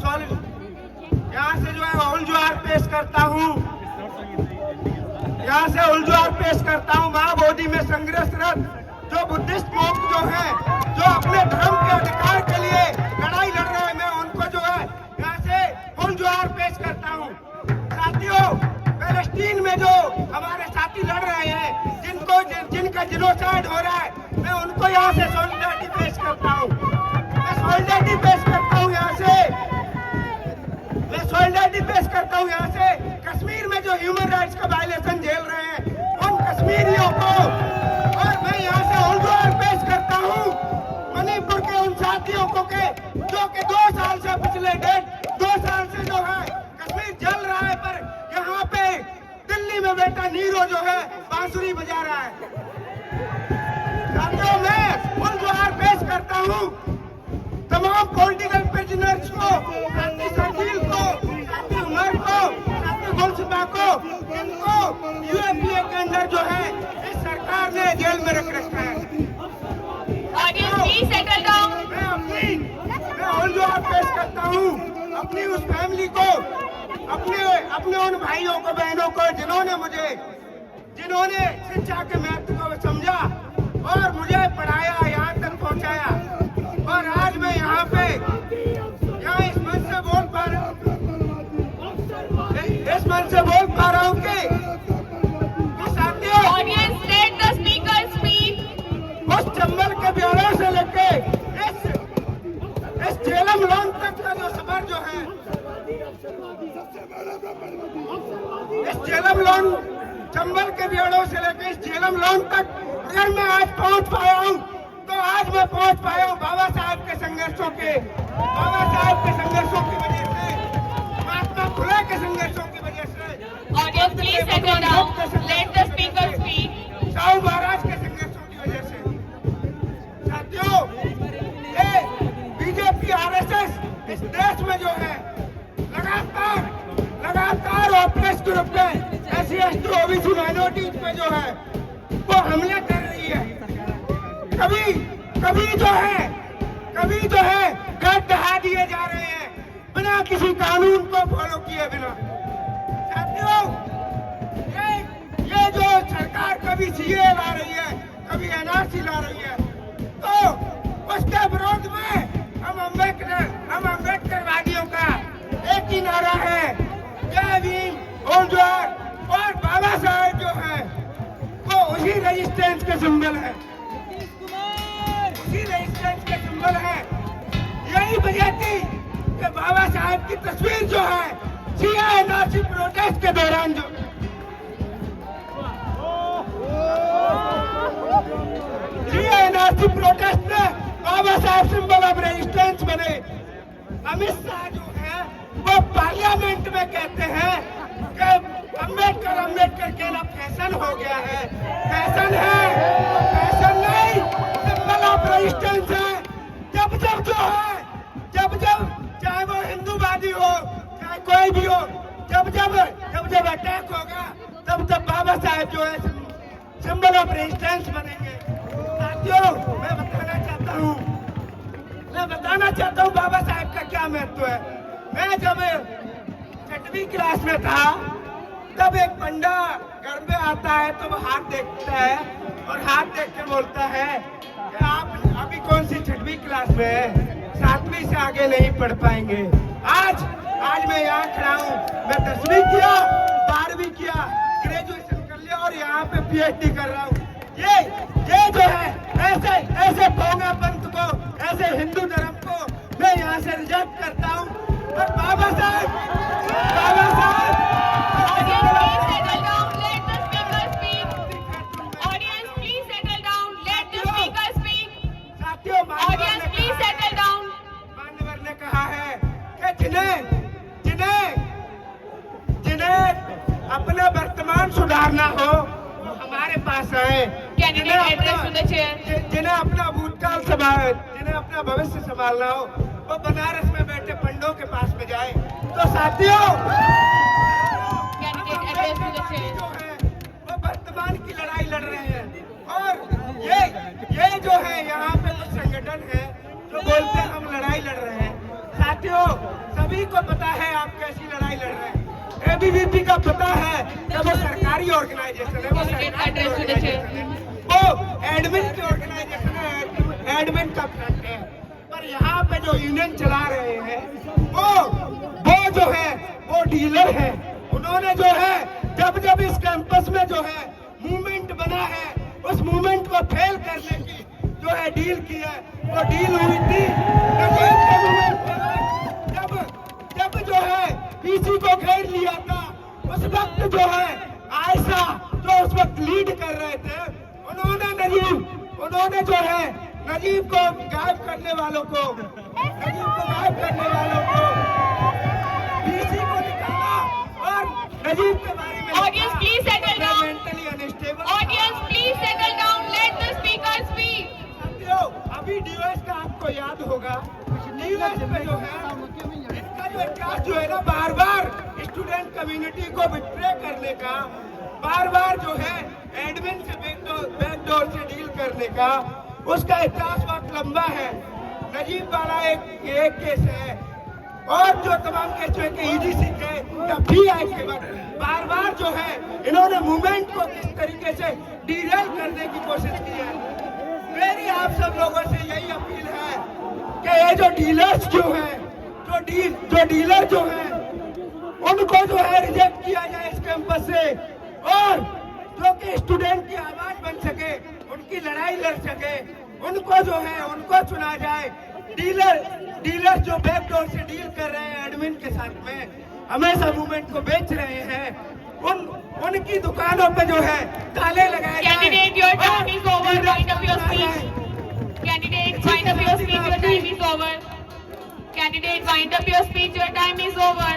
यहाँ से जो है उलझुआर पेश करता हूँ, यहाँ से उलझुआर पेश करता हूँ महाबोधि में संघर्षरत जो बुद्धिस्ट मोक्ष जो है, जो अपने धर्म के अधिकार के लिए लड़ाई लड़ रहे हैं, मैं उनको जो है यहाँ से उलझुआर पेश करता हूँ। साथियों, पैलेस्टीन में जो हमारे साथी लड़ रहे हैं, जिनका जिनोसाइड हो रहा है, मैं उनको यहाँ से सॉलिडरिटी पेश करता हूँ। मैं सॉलिडरिटी पेश करता हूँ यहाँ से, मैं सॉलिडरिटी पेश करता हूँ यहाँ से कश्मीर में जो ह्यूमन राइट्स का वायलेशन झेल रहे हैं उन कश्मीरियों को, और मैं यहाँ से उलझुआर पेश करता हूँ मणिपुर के उन साथियों को के जो कि 2 साल से पिछले 2 साल से जो है कश्मीर जल रहा है, पर यहाँ पे दिल्ली में बेटा नीरो जो है बांसुरी बजा रहा है। साथियों, मैं उलझुआर पेश करता हूँ तमाम पॉलिटिकल प्रिजनर्स को, साथी शकील को, साथी उमर को, साथी गुलशुबा को, इनको यूएपीए के अंदर जो है इस सरकार ने जेल में रख रखा है। मैं उलझुआर पेश करता हूँ अपनी उस फैमिली को, अपने उन भाइयों को, बहनों को जिन्होंने शिक्षा के महत्व को समझा और मुझे पढ़ाया, यहाँ तक पहुँचाया, और आज मैं यहाँ इस मंच से बोल पा रहा हूँ, कि साथियों, उस चंबल के ब्यौरे से लेके इस झेलम लॉन तक का जो सफर जो है, इस झेलम लॉन, चंबल के ब्यौरों से लेके इस झेलम लॉन तक अगर मैं आज पहुंच पाया हूँ, तो आज मैं पहुंच पाया हूँ बाबा साहब के संघर्षों की वजह से, महात्मा फुले के संघर्षों की वजह से, शाहू महाराज के संघर्षों की वजह से। साथियों, ये बीजेपी आरएसएस इस देश में जो है लगातार ऑपरेस ग्रुप में SC ST OBC माइनॉरिटीज पे जो है वो हमले कर रही है। कभी जो है घर ढहा दिए जा रहे हैं बिना किसी कानून को फॉलो किए बिना। साथियों, ये जो सरकार कभी CAA ला रही है, कभी NRC ला रही है, तो उसके विरोध में हम अम्बेडकरवादियों का एक ही नारा है, जय भीम, उलझुआर, और बाबा साहेब जो है वो उसी रेजिस्टेंस के सिंबल है, यही वजह थी कि बाबा साहेब की तस्वीर जो है CAA प्रोटेस्ट के दौरान जो CAA प्रोटेस्ट में Baba Saheb symbol of resistance बने। अमित शाह जो है वो पार्लियामेंट में कहते हैं कि अम्बेडकर के ना फैशन हो गया है। फैशन है, फैशन नहीं, सिंबल ऑफ रेजिस्टेंस है। जब चाहे वो हिंदूवादी हो, चाहे कोई भी हो, जब अटैक होगा, तब बाबा साहेब जो है सिंबल ऑफ रेजिस्टेंस बनेंगे। साथियों, मैं बताना चाहता हूँ बाबा साहेब का क्या महत्व है। मैं जब 6वीं क्लास में था, तब एक पंडा घर में आता है तो वो हाथ देखता है और हाथ देख के बोलता है कि आप अभी कौन सी 6वीं क्लास में है, 7वीं से आगे नहीं पढ़ पाएंगे। आज मैं यहाँ खड़ा हूँ, मैं 10वीं किया, 12वीं किया, ग्रेजुएशन कर लिया और यहाँ पे PhD कर रहा हूँ। ये जो है ऐसे भोंगा पंथ को, ऐसे हिंदू धर्म को मैं यहाँ से रिजेक्ट करता हूँ। और बाबा साहेब मान्यवर ने कहा है कि जिन्हें अपना वर्तमान सुधारना हो हमारे पास आए, जिन्हें अपना भूतकाल जिन्हें अपना भविष्य संभालना हो वो बनारस में बैठे पंडों के पास में जाए। तो साथियों, जो है वो वर्तमान की लड़ाई लड़ रहे हैं, और ये जो है यहाँ पे कुछ संगठन है जो बोलते हैं हम लड़ाई लड़ रहे हैं। साथियों, सभी को पता है आप कैसी लड़ाई लड़ रहे हैं। एबीवीपी का पता है कि वो सरकारी ऑर्गेनाइजेशन है, वो सरकारी ऑर्गेनाइजेशन है, वो एडमिन की ऑर्गेनाइजेशन है, एडमिन का फ्रंट है। पर यहाँ पे जो यूनियन चला रहे हैं वो जो है वो डीलर है। उन्होंने जो है जब जब इस कैंपस में जो है मूवमेंट बना है, उस मूवमेंट को फेल करने की जो है डील की है, वो डील हुई थी नजीब के मूवमेंट में। जब जो है पीसी को घेर लिया था, उस वक्त जो है आयशा जो उस वक्त लीड कर रहे थे, उन्होंने जो है नजीब को गायब करने वालों को पीसी को निकाला और नजीब के बारे में Audience, please settle down. Mentally unstable. Audience, please settle down. Let the speaker speak. अभी डीओएस का आपको याद होगा, डीओएस पे जो है इनका जो इंचार्ज जो है ना बार बार स्टूडेंट कम्युनिटी को बिट्रे करने का, बार बार जो है एडमिन से बैकडोर से डील करने का, उसका इतिहास बहुत लंबा है। नजीब वाला एक केस है और जो तमाम केस है कि ईडीसी के या पीआई के बार बार जो है इन्होंने मूवमेंट को किस तरीके से डीरेल करने की कोशिश की है। मेरी आप सब लोगों से यही अपील है कि ये जो डीलर्स जो हैं, जो डीलर जो हैं, उनको जो है रिजेक्ट किया जाए इस कैंपस से, और जो कि स्टूडेंट की आवाज बन सके, उनकी लड़ाई लड़ सके, उनको जो है उनको चुना जाए। डीलर जो बैकडोर से डील कर रहे हैं एडमिन के साथ में, हमेशा मूवमेंट को बेच रहे हैं, उनकी दुकानों पे जो है ताले लगाए जाए। Candidate, your time is over. Wind up your speech. Candidate, wind up your speech. Your time is over. Candidate, wind up your speech. Your time is over.